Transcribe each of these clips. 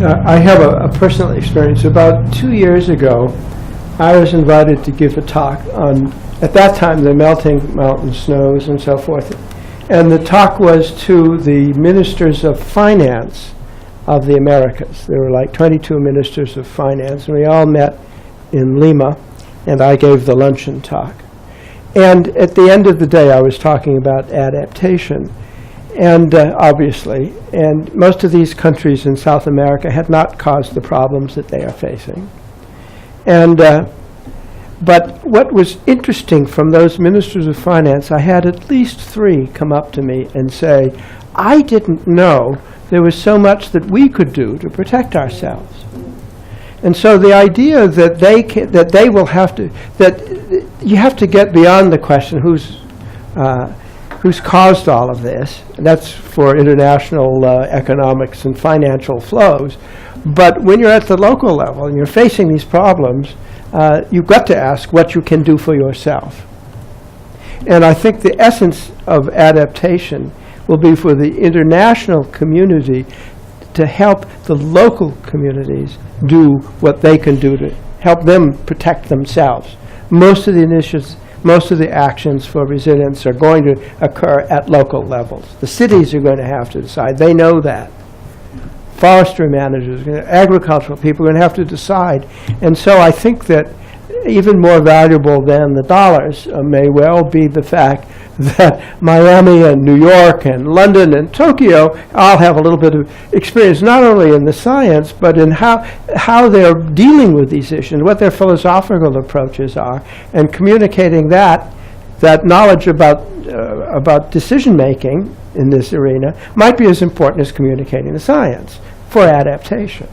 I have a personal experience. About 2 years ago, I was invited to give a talk on, at that time, the melting mountain snows and so forth. And the talk was to the ministers of finance of the Americas. There were like 22 ministers of finance, and we all met in Lima, and I gave the luncheon talk. And at the end of the day, I was talking about adaptation. And obviously, and most of these countries in South America had not caused the problems that they are facing. And but what was interesting from those ministers of finance, I had at least 3 come up to me and say, I didn't know there was so much that we could do to protect ourselves. And so the idea that they will have to, that you have to get beyond the question who's caused all of this. And that's for international economics and financial flows. But when you're at the local level and you're facing these problems, you've got to ask what you can do for yourself. And I think the essence of adaptation will be for the international community to help the local communities do what they can do to help them protect themselves. Most of the initiatives, most of the actions for resilience are going to occur at local levels. The cities are going to have to decide. They know that. Forestry managers, agricultural people are going to have to decide. And so I think that even more valuable than the dollars may well be the fact that Miami and New York and London and Tokyo all have a little bit of experience, not only in the science, but in how they're dealing with these issues, what their philosophical approaches are, and communicating that knowledge about decision-making in this arena might be as important as communicating the science for adaptation.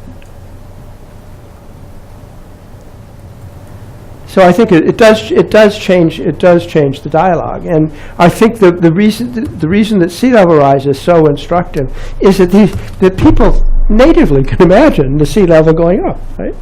So I think it does change the dialogue, and I think the reason that sea level rise is so instructive is that people natively can imagine the sea level going up, right?